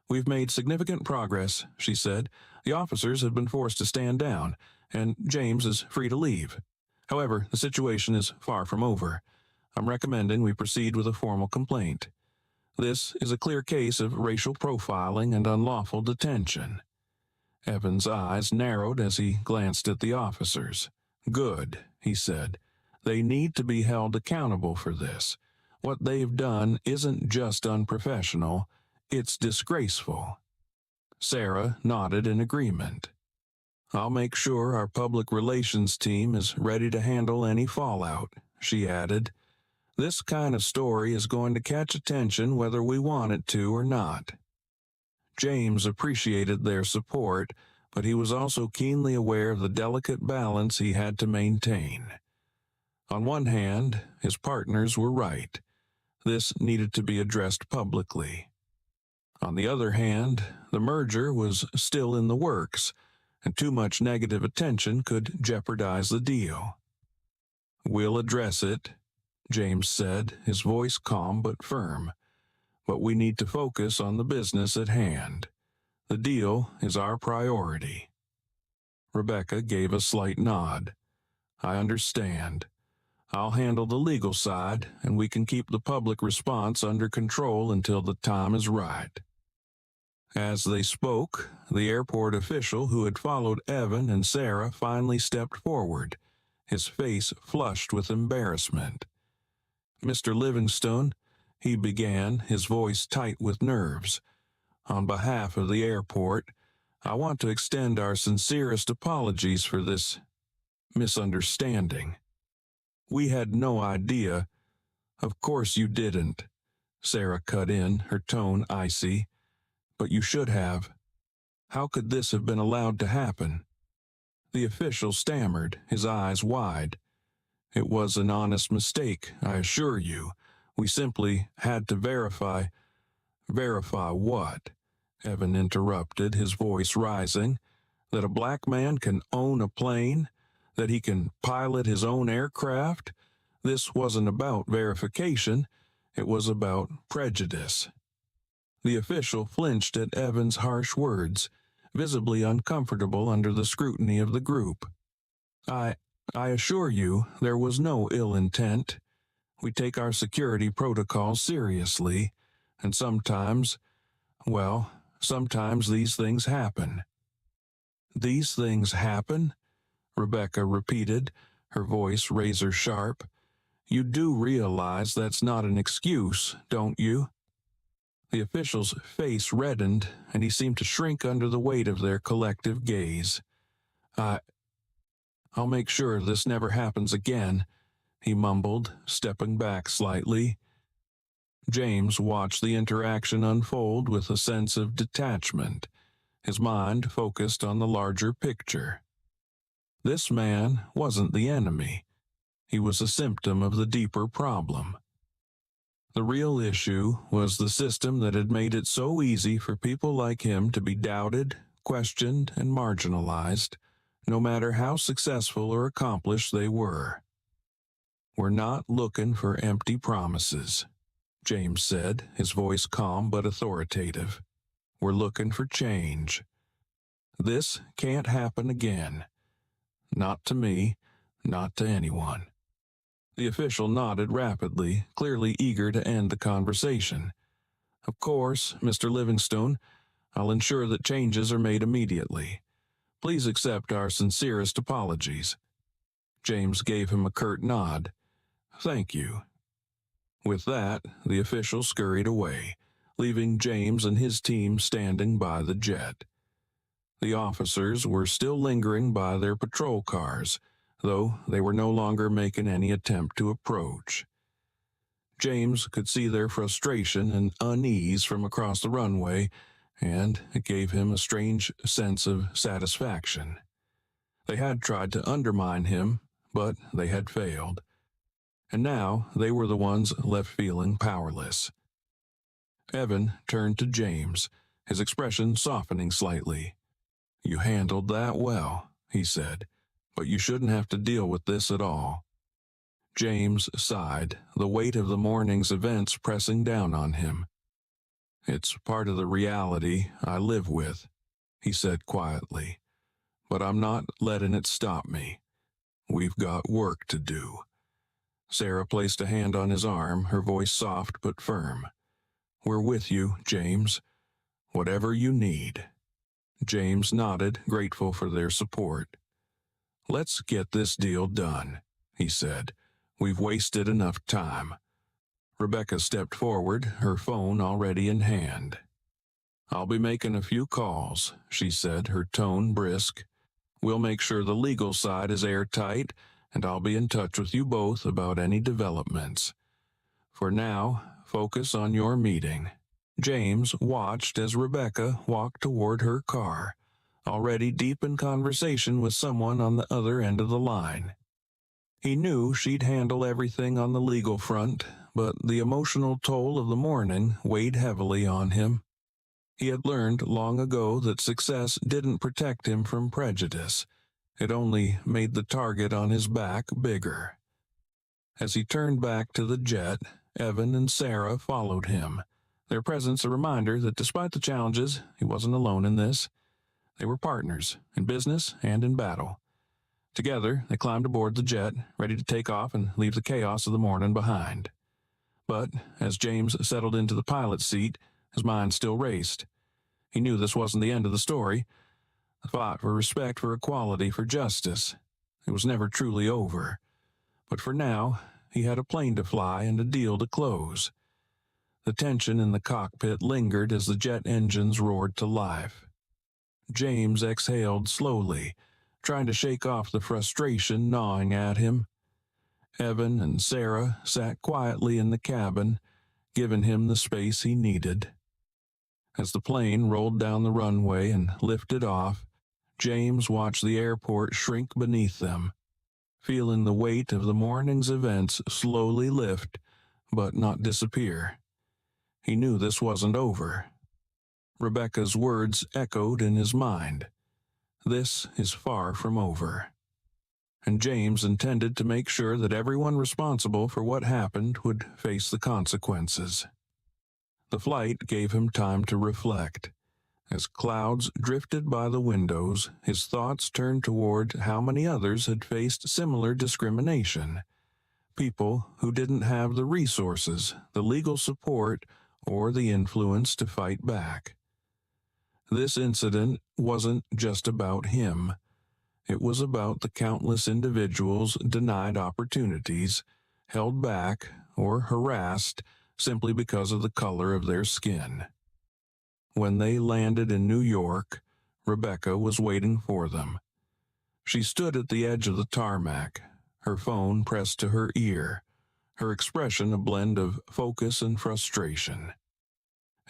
"We've made significant progress," she said. "The officers have been forced to stand down, and James is free to leave. However, the situation is far from over. I'm recommending we proceed with a formal complaint. This is a clear case of racial profiling and unlawful detention." Evan's eyes narrowed as he glanced at the officers. "Good," he said. "They need to be held accountable for this. What they've done isn't just unprofessional, it's disgraceful." Sarah nodded in agreement. "I'll make sure our public relations team is ready to handle any fallout," she added. "This kind of story is going to catch attention whether we want it to or not." James appreciated their support, but he was also keenly aware of the delicate balance he had to maintain. On one hand, his partners were right. This needed to be addressed publicly. On the other hand, the merger was still in the works, and too much negative attention could jeopardize the deal. "We'll address it," James said, his voice calm but firm. "But we need to focus on the business at hand. The deal is our priority." Rebecca gave a slight nod. "I understand. I'll handle the legal side, and we can keep the public response under control until the time is right." As they spoke, the airport official who had followed Evan and Sarah finally stepped forward, his face flushed with embarrassment. "Mr. Livingstone," he began, his voice tight with nerves, On behalf of the airport, I want to extend our sincerest apologies for this misunderstanding. We had no idea. Of course you didn't, Sarah cut in, her tone icy. But you should have. How could this have been allowed to happen? The official stammered, his eyes wide. It was an honest mistake, I assure you. We simply had to verify. Verify what? Evan interrupted, his voice rising. That a black man can own a plane? That he can pilot his own aircraft? This wasn't about verification. It was about prejudice. The official flinched at Evan's harsh words, visibly uncomfortable under the scrutiny of the group. I assure you there was no ill intent. We take our security protocols seriously, and sometimes these things happen. These things happen? Rebecca repeated, her voice razor sharp. You do realize that's not an excuse, don't you? The official's face reddened, and he seemed to shrink under the weight of their collective gaze. I'll make sure this never happens again, he mumbled, stepping back slightly. James watched the interaction unfold with a sense of detachment, his mind focused on the larger picture. This man wasn't the enemy. He was a symptom of the deeper problem. The real issue was the system that had made it so easy for people like him to be doubted, questioned, and marginalized, no matter how successful or accomplished they were. We're not looking for empty promises, James said, his voice calm but authoritative. We're looking for change. This can't happen again. Not to me, not to anyone. The official nodded rapidly, clearly eager to end the conversation. Of course, Mr. Livingstone, I'll ensure that changes are made immediately. Please accept our sincerest apologies. James gave him a curt nod. Thank you. With that, the official scurried away, leaving James and his team standing by the jet. The officers were still lingering by their patrol cars, though they were no longer making any attempt to approach. James could see their frustration and unease from across the runway, and it gave him a strange sense of satisfaction. They had tried to undermine him, but they had failed. And now they were the ones left feeling powerless. Evan turned to James, his expression softening slightly. You handled that well, he said. But you shouldn't have to deal with this at all. James sighed, the weight of the morning's events pressing down on him. It's part of the reality I live with, he said quietly. But I'm not letting it stop me. We've got work to do. Sarah placed a hand on his arm, her voice soft but firm. We're with you, James. Whatever you need. James nodded, grateful for their support. Let's get this deal done, he said. We've wasted enough time. Rebecca stepped forward, her phone already in hand. I'll be making a few calls, she said, her tone brisk. We'll make sure the legal side is airtight, and I'll be in touch with you both about any developments. For now, focus on your meeting. James watched as Rebecca walked toward her car, already deep in conversation with someone on the other end of the line. He knew she'd handle everything on the legal front, but the emotional toll of the morning weighed heavily on him. He had learned long ago that success didn't protect him from prejudice. It only made the target on his back bigger. As he turned back to the jet, Evan and Sarah followed him, their presence a reminder that despite the challenges, he wasn't alone in this. They were partners, in business and in battle. Together, they climbed aboard the jet, ready to take off and leave the chaos of the morning behind. But as James settled into the pilot's seat, his mind still raced. He knew this wasn't the end of the story. The fight for respect, for equality, for justice. It was never truly over. But for now, he had a plane to fly and a deal to close. The tension in the cockpit lingered as the jet engines roared to life. James exhaled slowly, trying to shake off the frustration gnawing at him. Evan and Sarah sat quietly in the cabin, giving him the space he needed. As the plane rolled down the runway and lifted off, James watched the airport shrink beneath them, feeling the weight of the morning's events slowly lift, but not disappear. He knew this wasn't over. Rebecca's words echoed in his mind. This is far from over. And James intended to make sure that everyone responsible for what happened would face the consequences. The flight gave him time to reflect. As clouds drifted by the windows, his thoughts turned toward how many others had faced similar discrimination. People who didn't have the resources, the legal support, or the influence to fight back. This incident wasn't just about him. It was about the countless individuals denied opportunities, held back, or harassed simply because of the color of their skin. When they landed in New York, Rebecca was waiting for them. She stood at the edge of the tarmac, her phone pressed to her ear, her expression a blend of focus and frustration.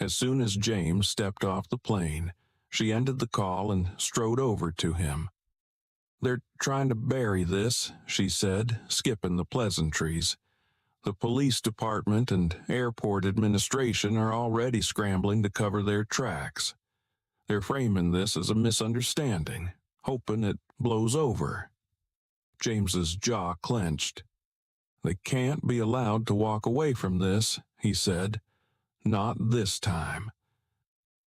As soon as James stepped off the plane, she ended the call and strode over to him. "They're trying to bury this," she said, skipping the pleasantries. "The police department and airport administration are already scrambling to cover their tracks. They're framing this as a misunderstanding, hoping it blows over." James's jaw clenched. "They can't be allowed to walk away from this," he said. "Not this time."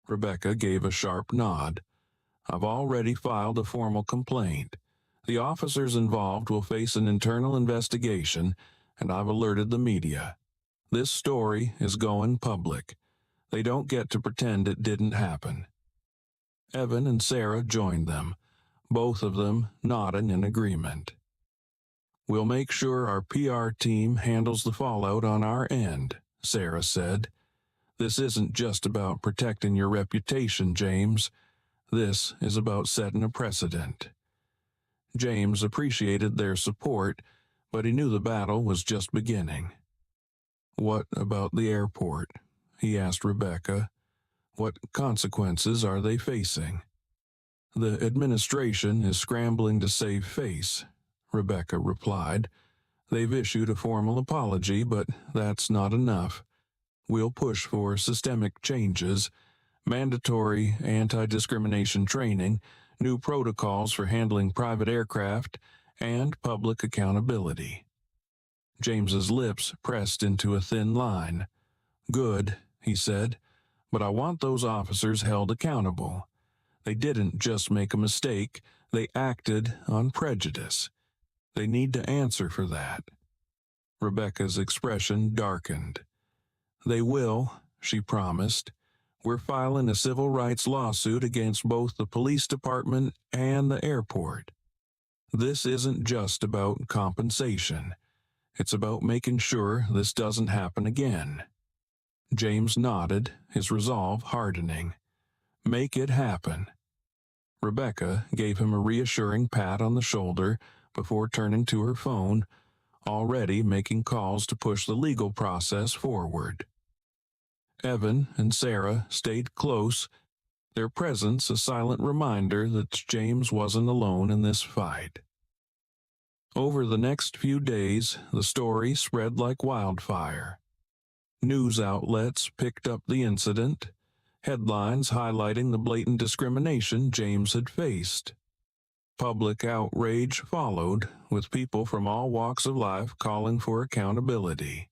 Rebecca gave a sharp nod. "I've already filed a formal complaint. The officers involved will face an internal investigation, and I've alerted the media. This story is going public. They don't get to pretend it didn't happen." Evan and Sarah joined them, both of them nodding in agreement. "We'll make sure our PR team handles the fallout on our end," Sarah said. "This isn't just about protecting your reputation, James. This is about setting a precedent." James appreciated their support, but he knew the battle was just beginning. "What about the airport?" he asked Rebecca. "What consequences are they facing?" "The administration is scrambling to save face," Rebecca replied. "They've issued a formal apology, but that's not enough. We'll push for systemic changes, mandatory anti-discrimination training, new protocols for handling private aircraft, and public accountability." James's lips pressed into a thin line. "Good," he said, "but I want those officers held accountable. They didn't just make a mistake, they acted on prejudice. They need to answer for that." Rebecca's expression darkened. "They will," she promised. "We're filing a civil rights lawsuit against both the police department and the airport. This isn't just about compensation. It's about making sure this doesn't happen again." James nodded, his resolve hardening. "Make it happen." Rebecca gave him a reassuring pat on the shoulder before turning to her phone, already making calls to push the legal process forward. Evan and Sarah stayed close, their presence a silent reminder that James wasn't alone in this fight. Over the next few days, the story spread like wildfire. News outlets picked up the incident, headlines highlighting the blatant discrimination James had faced. Public outrage followed, with people from all walks of life calling for accountability.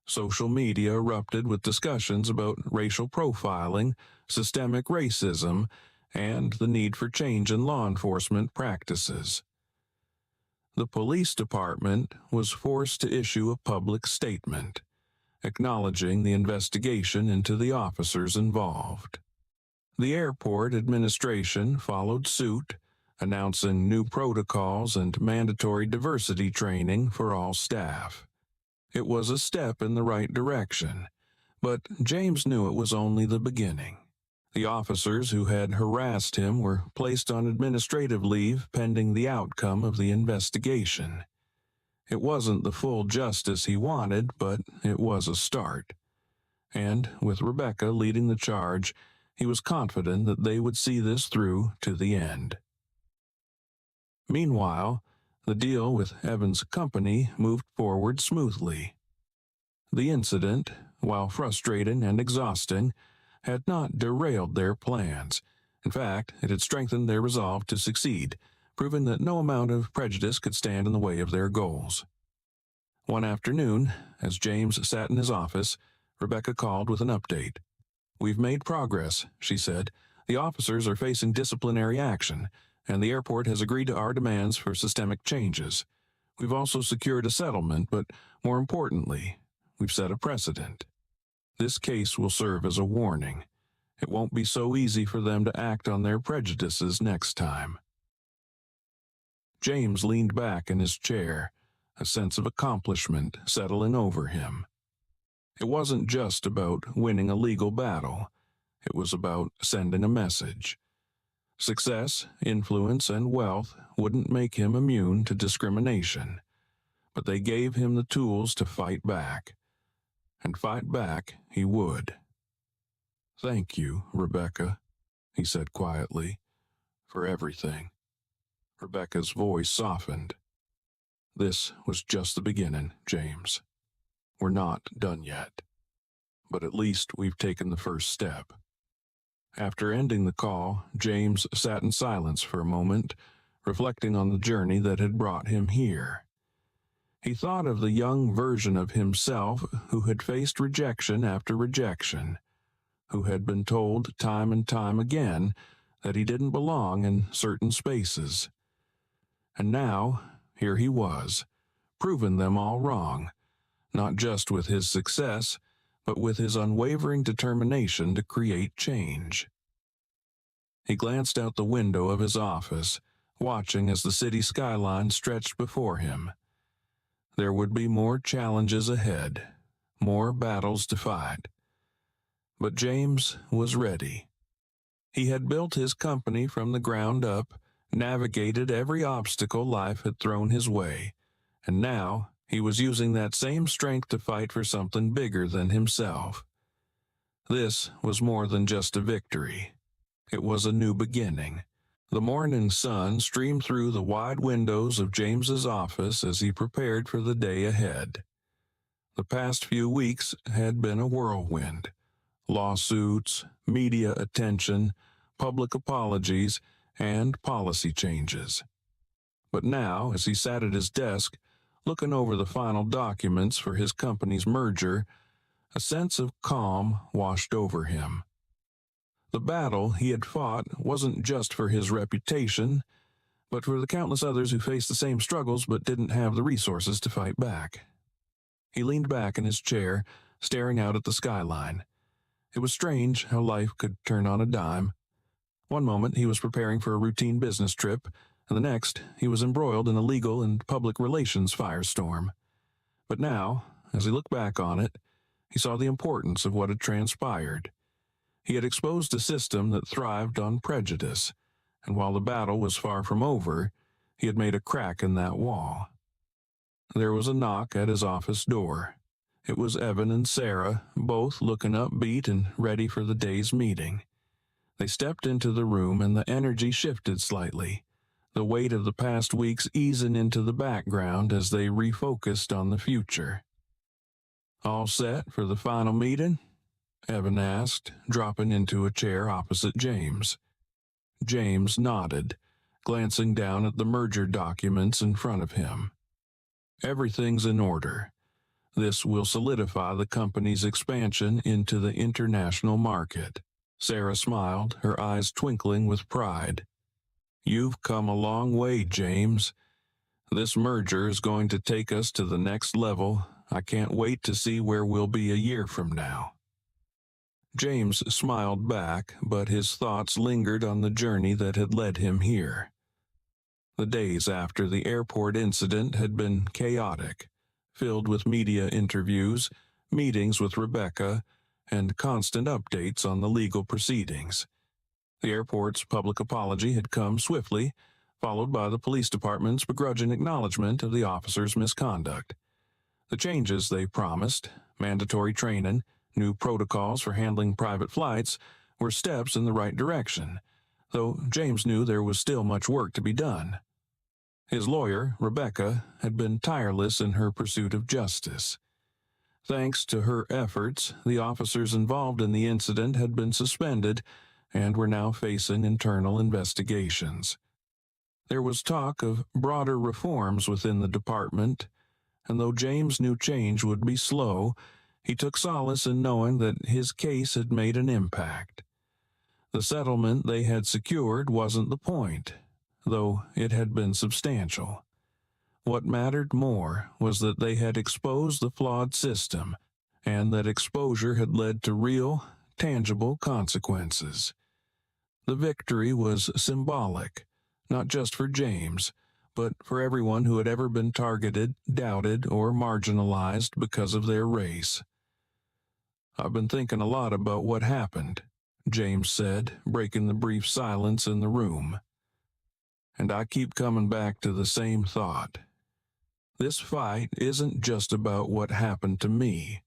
Social media erupted with discussions about racial profiling, systemic racism, and the need for change in law enforcement practices. The police department was forced to issue a public statement, acknowledging the investigation into the officers involved. The airport administration followed suit, announcing new protocols and mandatory diversity training for all staff. It was a step in the right direction, But James knew it was only the beginning. The officers who had harassed him were placed on administrative leave pending the outcome of the investigation. It wasn't the full justice he wanted, but it was a start. And with Rebecca leading the charge, he was confident that they would see this through to the end. Meanwhile, the deal with Evans' company moved forward smoothly. The incident, while frustrating and exhausting, had not derailed their plans. In fact, it had strengthened their resolve to succeed, proving that no amount of prejudice could stand in the way of their goals. One afternoon, as James sat in his office, Rebecca called with an update. "We've made progress," she said. "The officers are facing disciplinary action, and the airport has agreed to our demands for systemic changes. We've also secured a settlement, but more importantly, we've set a precedent. This case will serve as a warning. It won't be so easy for them to act on their prejudices next time." James leaned back in his chair, a sense of accomplishment settling over him. It wasn't just about winning a legal battle. It was about sending a message. Success, influence, and wealth wouldn't make him immune to discrimination, but they gave him the tools to fight back. And fight back he would. "Thank you, Rebecca," he said quietly, "for everything." Rebecca's voice softened. "This was just the beginning, James. We're not done yet. But at least we've taken the first step." After ending the call, James sat in silence for a moment, reflecting on the journey that had brought him here. He thought of the young version of himself who had faced rejection after rejection, who had been told time and time again that he didn't belong in certain spaces. And now, here he was, proving them all wrong, not just with his success, but with his unwavering determination to create change. He glanced out the window of his office, watching as the city skyline stretched before him. There would be more challenges ahead, more battles to fight. But James was ready. He had built his company from the ground up, navigated every obstacle life had thrown his way, and now he was using that same strength to fight for something bigger than himself. This was more than just a victory. It was a new beginning. The morning sun streamed through the wide windows of James's office as he prepared for the day ahead. The past few weeks had been a whirlwind. Lawsuits, media attention, public apologies, and policy changes. But now, as he sat at his desk, looking over the final documents for his company's merger, a sense of calm washed over him. The battle he had fought wasn't just for his reputation, but for the countless others who faced the same struggles but didn't have the resources to fight back. He leaned back in his chair, staring out at the skyline. It was strange how life could turn on a dime. One moment he was preparing for a routine business trip, and the next he was embroiled in a legal and public relations firestorm. But now, as he looked back on it, he saw the importance of what had transpired. He had exposed a system that thrived on prejudice, and while the battle was far from over, he had made a crack in that wall. There was a knock at his office door. It was Evan and Sarah, both looking upbeat and ready for the day's meeting. They stepped into the room and the energy shifted slightly, the weight of the past weeks easing into the background as they refocused on the future. "All set for the final meeting?" Evan asked, dropping into a chair opposite James. James nodded, glancing down at the merger documents in front of him. "Everything's in order. This will solidify the company's expansion into the international market." Sarah smiled, her eyes twinkling with pride. "You've come a long way, James. This merger is going to take us to the next level. I can't wait to see where we'll be a year from now." James smiled back, but his thoughts lingered on the journey that had led him here. The days after the airport incident had been chaotic, filled with media interviews, meetings with Rebecca, and constant updates on the legal proceedings. The airport's public apology had come swiftly, followed by the police department's begrudging acknowledgement of the officer's misconduct. The changes they promised, mandatory training, new protocols for handling private flights, were steps in the right direction, though James knew there was still much work to be done. His lawyer, Rebecca, had been tireless in her pursuit of justice. Thanks to her efforts, the officers involved in the incident had been suspended and were now facing internal investigations. There was talk of broader reforms within the department, and though James knew change would be slow, he took solace in knowing that his case had made an impact. The settlement they had secured wasn't the point, though it had been substantial. What mattered more was that they had exposed the flawed system, and that exposure had led to real, tangible consequences. The victory was symbolic, not just for James, but for everyone who had ever been targeted, doubted, or marginalized because of their race. "I've been thinking a lot about what happened," James said, breaking the brief silence in the room. "And I keep coming back to the same thought. This fight isn't just about what happened to me.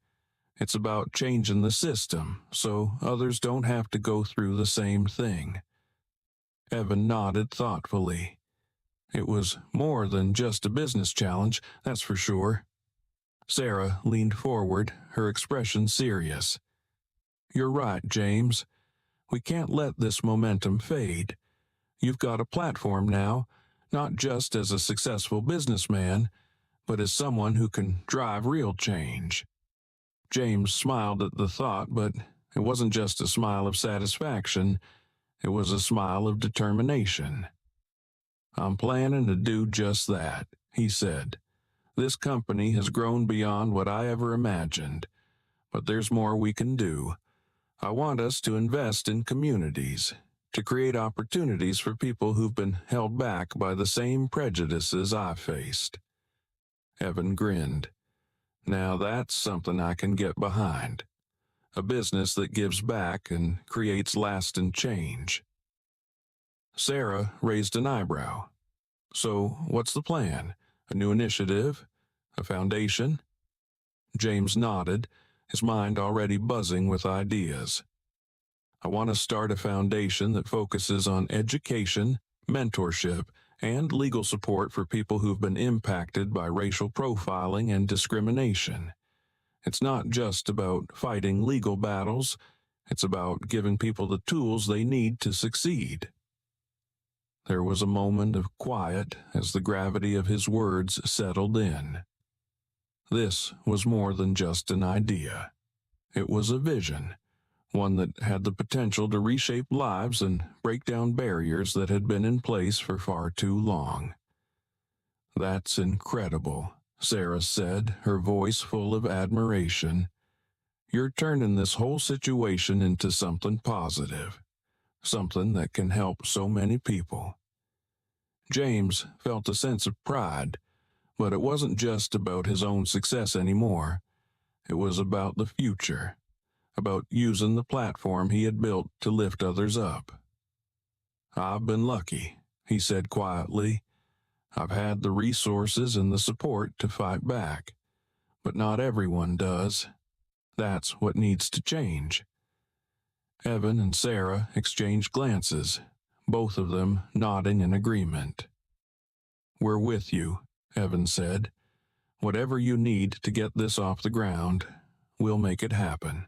It's about changing the system so others don't have to go through the same thing." Evan nodded thoughtfully. It was more than just a business challenge, that's for sure. Sarah leaned forward, her expression serious. "You're right, James. We can't let this momentum fade. You've got a platform now, not just as a successful businessman, but as someone who can drive real change." James smiled at the thought, but it wasn't just a smile of satisfaction. It was a smile of determination. "I'm planning to do just that," he said. "This company has grown beyond what I ever imagined, but there's more we can do. I want us to invest in communities, to create opportunities for people who've been held back by the same prejudices I've faced." Evan grinned. "Now that's something I can get behind. A business that gives back and creates lasting change." Sarah raised an eyebrow. "So what's the plan? A new initiative? A foundation?" James nodded, his mind already buzzing with ideas. "I want to start a foundation that focuses on education, mentorship, and legal support for people who've been impacted by racial profiling and discrimination. It's not just about fighting legal battles, it's about giving people the tools they need to succeed." There was a moment of quiet as the gravity of his words settled in. This was more than just an idea. It was a vision, one that had the potential to reshape lives and break down barriers that had been in place for far too long. "That's incredible," Sarah said, her voice full of admiration. "You're turning this whole situation into something positive, something that can help so many people." James felt a sense of pride, but it wasn't just about his own success anymore. It was about the future, about using the platform he had built to lift others up. "I've been lucky," he said quietly. "I've had the resources and the support to fight back, but not everyone does. That's what needs to change." Evan and Sarah exchanged glances, both of them nodding in agreement. "We're with you," Evan said. "Whatever you need to get this off the ground, we'll make it happen."